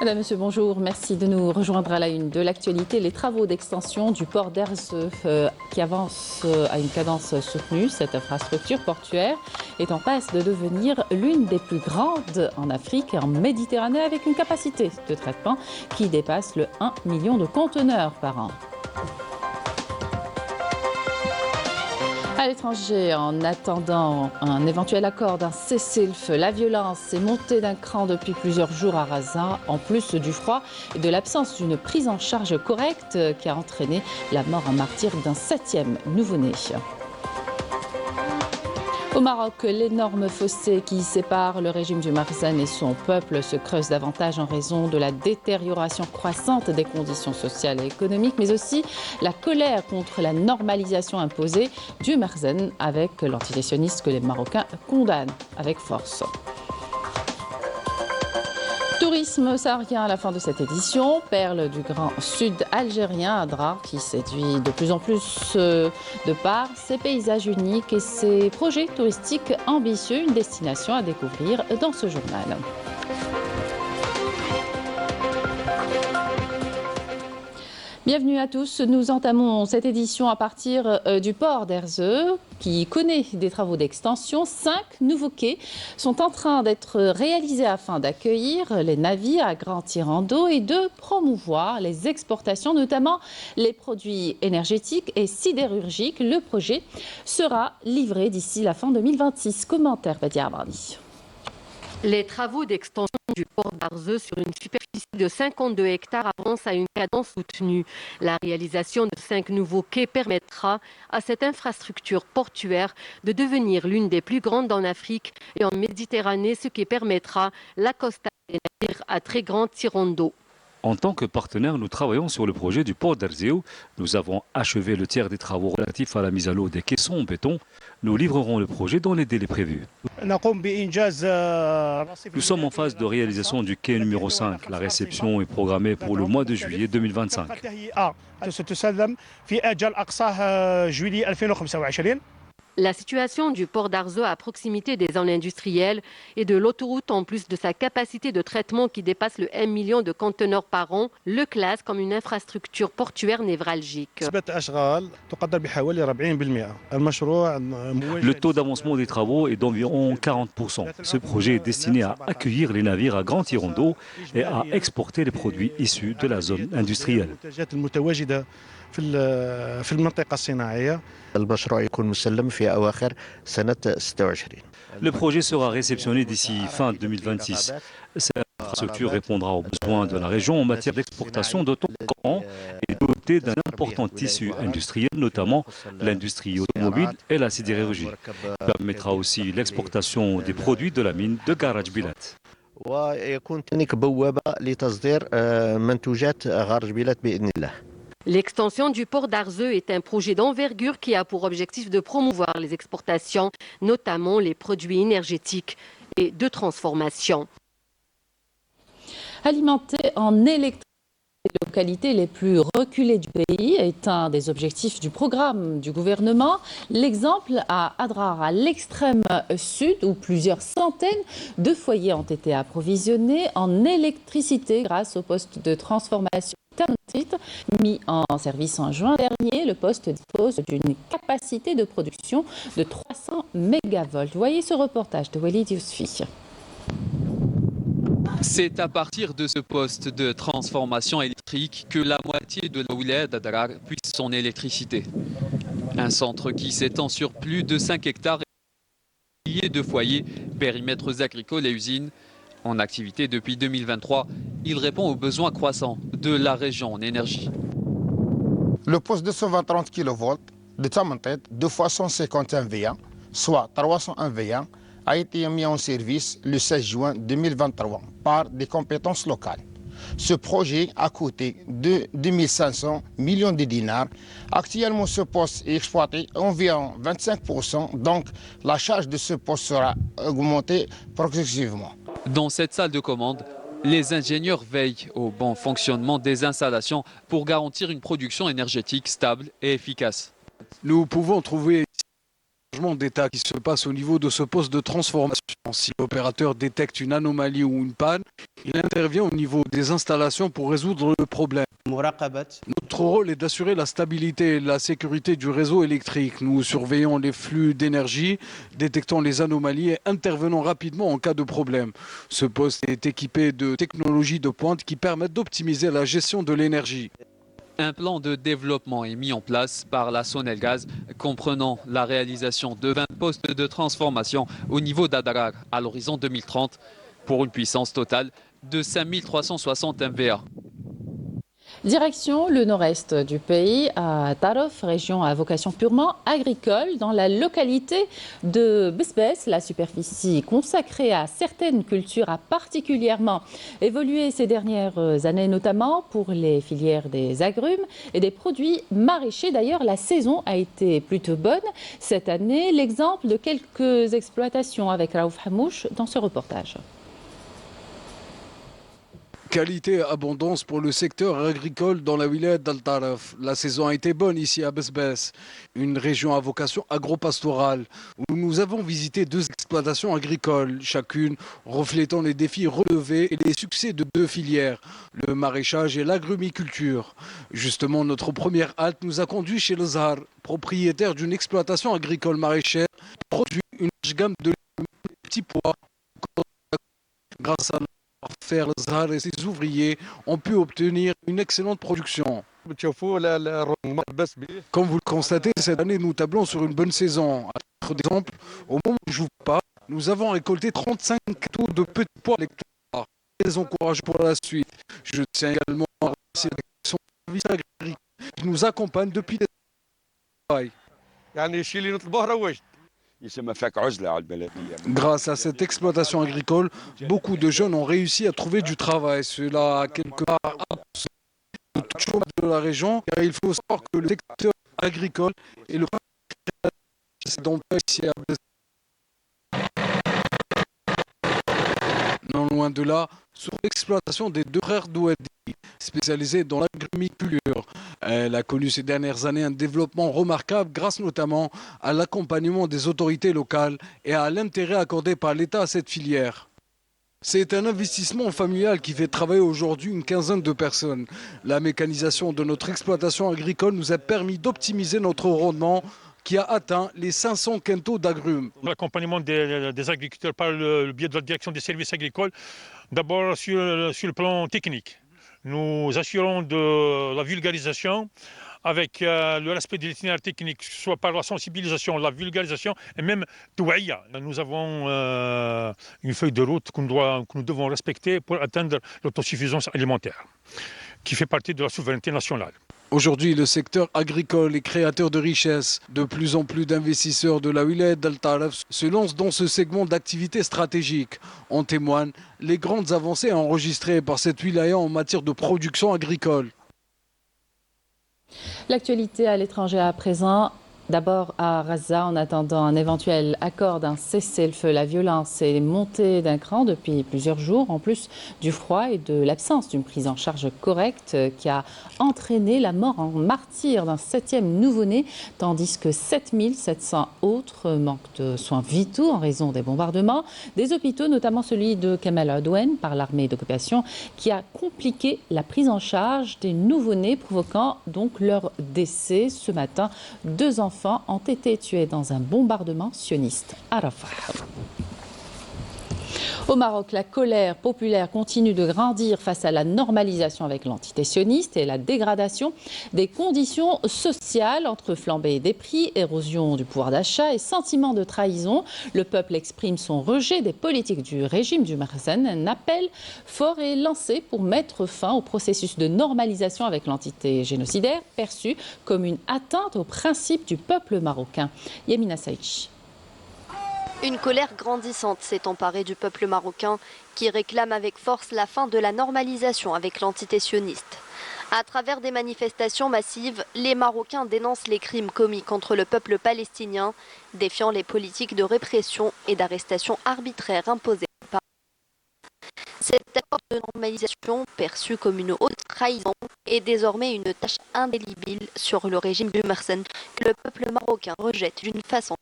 Madame, Monsieur, bonjour. Merci de nous rejoindre à la une de l'actualité. Les travaux d'extension du port d'Erzeu qui avancent à une cadence soutenue. Cette infrastructure portuaire est en passe de devenir l'une des plus grandes en Afrique et en Méditerranée avec une capacité de traitement qui dépasse le 1 million de conteneurs par an. À l'étranger, en attendant un éventuel accord d'un cessez-le-feu, la violence est montée d'un cran depuis plusieurs jours à Gaza, en plus du froid et de l'absence d'une prise en charge correcte qui a entraîné la mort en martyr d'un 7e nouveau-né. Au Maroc, l'énorme fossé qui sépare le régime du Marzen et son peuple se creuse davantage en raison de la détérioration croissante des conditions sociales et économiques, mais aussi la colère contre la normalisation imposée du Marzen avec l'entité sioniste que les Marocains condamnent avec force. Tourisme saharien à la fin de cette édition, perle du Grand Sud algérien, Adrar qui séduit de plus en plus de par ses paysages uniques et ses projets touristiques ambitieux, une destination à découvrir dans ce journal. Bienvenue à tous. Nous entamons cette édition à partir du port d'Erzeu qui connaît des travaux d'extension. 5 nouveaux quais sont en train d'être réalisés afin d'accueillir les navires à grand tirant d'eau et de promouvoir les exportations, notamment les produits énergétiques et sidérurgiques. Le projet sera livré d'ici la fin 2026. Commentaire Badia Abrani. Les travaux d'extension du port d'Erzeu sur une superficie de 52 hectares avancent à une cadence soutenue. La réalisation de 5 nouveaux quais permettra à cette infrastructure portuaire de devenir l'une des plus grandes en Afrique et en Méditerranée, ce qui permettra l'accostage des navires à très grand tirant d'eau. En tant que partenaire, nous travaillons sur le projet du port d'Erzeu. Nous avons achevé le tiers des travaux relatifs à la mise à l'eau des caissons en béton. Nous livrerons le projet dans les délais prévus. Nous sommes en phase de réalisation du quai numéro 5. La réception est programmée pour le mois de juillet 2025. La situation du port d'Erzeu à proximité des zones industrielles et de l'autoroute, en plus de sa capacité de traitement qui dépasse le 1 million de conteneurs par an, le classe comme une infrastructure portuaire névralgique. Le taux d'avancement des travaux est d'environ 40%. Ce projet est destiné à accueillir les navires à grand tirant d'eau et à exporter les produits issus de la zone industrielle. Le projet sera réceptionné d'ici fin 2026. Cette infrastructure répondra aux besoins de la région en matière d'exportation de carburant et dotée d'un important tissu industriel, notamment l'industrie automobile et la sidérurgie. Elle permettra aussi l'exportation des produits de la mine de Garaj Bilat. L'extension du port d'Erzeu est un projet d'envergure qui a pour objectif de promouvoir les exportations, notamment les produits énergétiques et de transformation. Alimenter en électricité les localités les plus reculées du pays est un des objectifs du programme du gouvernement. L'exemple à Adrar, à l'extrême sud, où plusieurs centaines de foyers ont été approvisionnés en électricité grâce au poste de transformation Ternit, mis en service en juin dernier. Le poste dispose d'une capacité de production de 300 mégavolt. Voyez ce reportage de Walid Yousfi. C'est à partir de ce poste de transformation électrique que la moitié de la wilaya d'Adrar puise son électricité. Un centre qui s'étend sur plus de 5 hectares et milliers de foyers, périmètres agricoles et usines. En activité depuis 2023, il répond aux besoins croissants de la région en énergie. Le poste de 130 kV de Tamantet, 2 fois 151 VA, soit 301 VA, a été mis en service le 16 juin 2023 par des compétences locales. Ce projet a coûté 2500 millions de dinars. Actuellement, ce poste est exploité environ 25%, donc la charge de ce poste sera augmentée progressivement. Dans cette salle de commande, les ingénieurs veillent au bon fonctionnement des installations pour garantir une production énergétique stable et efficace. Nous pouvons trouver un changement d'état qui se passe au niveau de ce poste de transformation. Si l'opérateur détecte une anomalie ou une panne, Il intervient au niveau des installations pour résoudre le problème. Notre rôle est d'assurer la stabilité et la sécurité du réseau électrique. Nous surveillons les flux d'énergie, détectons les anomalies et intervenons rapidement en cas de problème. Ce poste est équipé de technologies de pointe qui permettent d'optimiser la gestion de l'énergie. Un plan de développement est mis en place par la Sonelgaz, comprenant la réalisation de 20 postes de transformation au niveau d'Adarar à l'horizon 2030, pour une puissance totale de 5360 MVA. Direction le nord-est du pays, à Tarof, région à vocation purement agricole. Dans la localité de Besbes, la superficie consacrée à certaines cultures a particulièrement évolué ces dernières années, notamment pour les filières des agrumes et des produits maraîchers. D'ailleurs, la saison a été plutôt bonne cette année. L'exemple de quelques exploitations avec Raouf Hamouche dans ce reportage. Qualité et abondance pour le secteur agricole dans la wilaya d'Al Taraf. La saison a été bonne ici à Besbes, une région à vocation agro-pastorale, où nous avons visité 2 exploitations agricoles, chacune reflétant les défis relevés et les succès de 2 filières, le maraîchage et l'agrumiculture. Justement, notre première halte nous a conduit chez le Zahar, propriétaire d'une exploitation agricole maraîchère, qui produit une large gamme de petits pois. Grâce à faire le Zahar et ses ouvriers ont pu obtenir une excellente production. Comme vous le constatez, cette année, nous tablons sur une bonne saison. À titre d'exemple, au moment où je vous parle, nous avons récolté 35 taux de petits pois à l'hectare. Très encourageant pour la suite. Je tiens également à remercier son service agricole qui nous accompagne depuis des travail. Grâce à cette exploitation agricole, beaucoup de jeunes ont réussi à trouver du travail. Cela a quelque part avancé le taux de chômage de la région, car il faut savoir que le secteur agricole est le principal d'emploi ici à Besbes. Non loin de là, sur l'exploitation des 2 frères Douadi, spécialisés dans l'agrumiculture. Elle a connu ces dernières années un développement remarquable grâce notamment à l'accompagnement des autorités locales et à l'intérêt accordé par l'État à cette filière. C'est un investissement familial qui fait travailler aujourd'hui une quinzaine de personnes. La mécanisation de notre exploitation agricole nous a permis d'optimiser notre rendement qui a atteint les 500 quintaux d'agrumes. L'accompagnement des agriculteurs par le biais de la direction des services agricoles, d'abord sur le plan technique. Nous assurons de la vulgarisation avec le respect de l'itinéraire technique, que ce soit par la sensibilisation, la vulgarisation et même douaïa. Nous avons une feuille de route que nous devons respecter pour atteindre l'autosuffisance alimentaire, qui fait partie de la souveraineté nationale. Aujourd'hui, le secteur agricole est créateur de richesses. De plus en plus d'investisseurs de la wilaya d'Al Taraf se lancent dans ce segment d'activité stratégique. En témoignent les grandes avancées enregistrées par cette wilaya en matière de production agricole. L'actualité à l'étranger à présent. D'abord à Gaza, en attendant un éventuel accord d'un cessez-le-feu. La violence est montée d'un cran depuis plusieurs jours, en plus du froid et de l'absence d'une prise en charge correcte qui a entraîné la mort en martyr d'un 7e nouveau-né, tandis que 7700 autres manquent de soins vitaux en raison des bombardements. Des hôpitaux, notamment celui de Kamal Adouane par l'armée d'occupation, qui a compliqué la prise en charge des nouveau-nés, provoquant donc leur décès. Ce matin, 2 enfants ont été tués dans un bombardement sioniste à Rafah. Au Maroc, la colère populaire continue de grandir face à la normalisation avec l'entité sioniste et la dégradation des conditions sociales entre flambée des prix, érosion du pouvoir d'achat et sentiment de trahison. Le peuple exprime son rejet des politiques du régime du Marzen. Un appel fort est lancé pour mettre fin au processus de normalisation avec l'entité génocidaire, perçue comme une atteinte aux principes du peuple marocain. Yamina Saïch. Une colère grandissante s'est emparée du peuple marocain qui réclame avec force la fin de la normalisation avec l'entité sioniste. À travers des manifestations massives, les Marocains dénoncent les crimes commis contre le peuple palestinien, défiant les politiques de répression et d'arrestation arbitraire imposées par. Cet accord de normalisation, perçu comme une haute trahison, est désormais une tâche indélébile sur le régime du Marzen que le peuple marocain rejette d'une façon.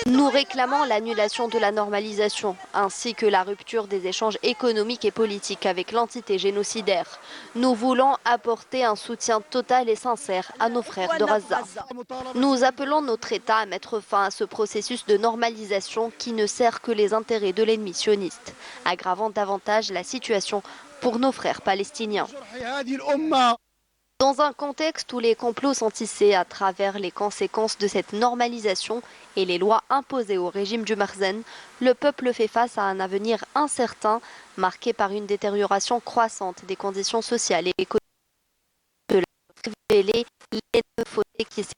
Nous réclamons l'annulation de la normalisation, ainsi que la rupture des échanges économiques et politiques avec l'entité génocidaire. Nous voulons apporter un soutien total et sincère à nos frères de Gaza. Nous appelons notre État à mettre fin à ce processus de normalisation qui ne sert que les intérêts de l'ennemi sioniste, aggravant davantage la situation pour nos frères palestiniens. Dans un contexte où les complots sont tissés à travers les conséquences de cette normalisation et les lois imposées au régime du Marzen, le peuple fait face à un avenir incertain, marqué par une détérioration croissante des conditions sociales et économiques. De révéler l'innocité qui s'est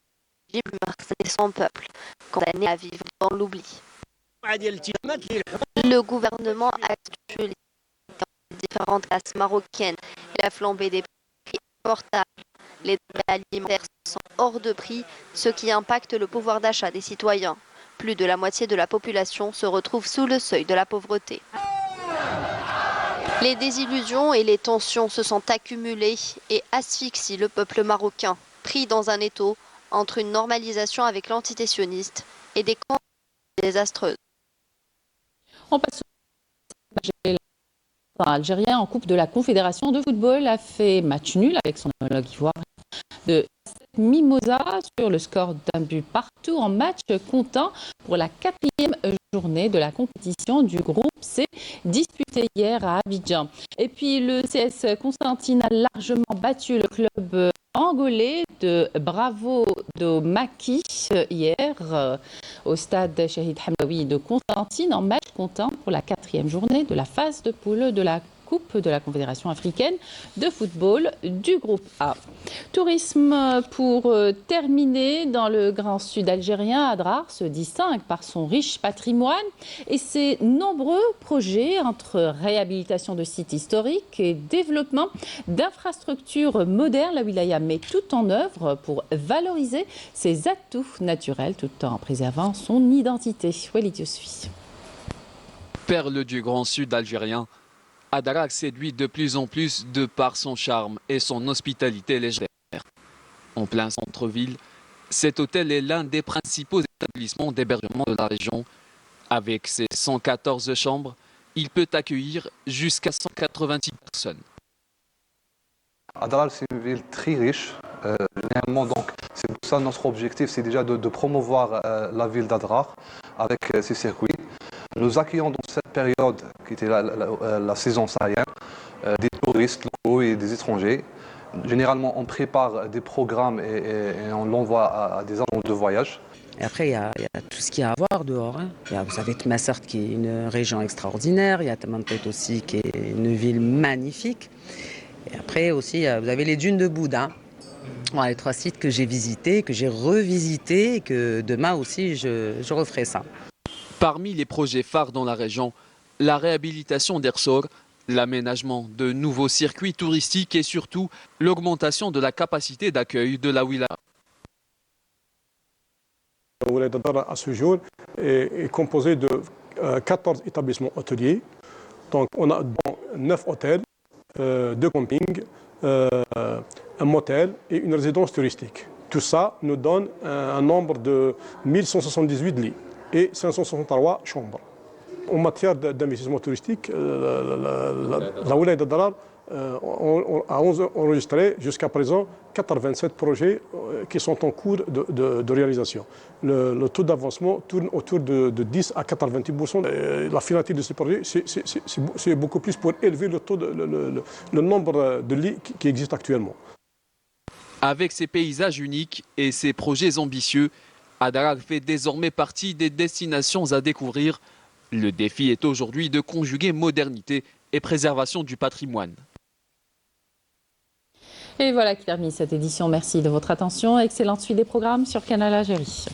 du Marzen et son peuple, condamné à vivre dans l'oubli. Le gouvernement actuel dans différentes classes marocaines et la flambée des prix importables. Les denrées alimentaires sont hors de prix, ce qui impacte le pouvoir d'achat des citoyens. Plus de la moitié de la population se retrouve sous le seuil de la pauvreté. Les désillusions et les tensions se sont accumulées et asphyxient le peuple marocain, pris dans un étau entre une normalisation avec l'entité sioniste et des conséquences désastreuses. On passe algérien en Coupe de la Confédération de football a fait match nul avec son homologue ivoirien de Mimosa sur le score d'un but partout en match comptant pour la 4e journée de la compétition du groupe C disputée hier à Abidjan. Et puis le CS Constantine a largement battu le club angolais de Bravo do Maki hier au stade Shahid Hamdaoui de Constantine en match comptant pour la 4e journée de la phase de poule de la Coupe de la Confédération africaine de football du groupe A. Tourisme pour terminer, dans le Grand Sud algérien, Adrar se distingue par son riche patrimoine et ses nombreux projets entre réhabilitation de sites historiques et développement d'infrastructures modernes. La wilaya met tout en œuvre pour valoriser ses atouts naturels tout en préservant son identité. Walid Yousfi. Perle du Grand Sud algérien, Adrar séduit de plus en plus de par son charme et son hospitalité légère. En plein centre-ville, cet hôtel est l'un des principaux établissements d'hébergement de la région. Avec ses 114 chambres, il peut accueillir jusqu'à 186 personnes. Adrar, c'est une ville très riche. Généralement, donc, c'est pour ça notre objectif, c'est déjà de promouvoir la ville d'Adrar avec ses circuits. Nous accueillons dans cette période, qui était la saison saharienne, des touristes locaux et des étrangers. Généralement, on prépare des programmes et on l'envoie à des agences de voyage. Et après, il y a tout ce qu'il y a à voir dehors. Vous avez Tmassart qui est une région extraordinaire. Il y a Tamantet aussi qui est une ville magnifique. Et après aussi, vous avez les dunes de Bouddha. Voilà, les 3 sites que j'ai visités, que j'ai revisités et que demain aussi, je referai ça. Parmi les projets phares dans la région, la réhabilitation d'Ersor, l'aménagement de nouveaux circuits touristiques et surtout l'augmentation de la capacité d'accueil de la wilaya. La wilaya d'Adrar à ce jour est composée de 14 établissements hôteliers. Donc on a 9 hôtels, 2 campings, un motel et une résidence touristique. Tout ça nous donne un nombre de 1178 lits et 563 chambres. En matière d'investissement touristique, la wilaya d'Adrar a enregistré jusqu'à présent 87 projets qui sont en cours de réalisation. Le taux d'avancement tourne autour de 10 à 90%. La finalité de ces projets, c'est beaucoup plus pour élever le nombre de lits qui existent actuellement. Avec ses paysages uniques et ses projets ambitieux, Adrar fait désormais partie des destinations à découvrir. Le défi est aujourd'hui de conjuguer modernité et préservation du patrimoine. Et voilà qui termine cette édition. Merci de votre attention. Excellente suite des programmes sur Canal Algérie.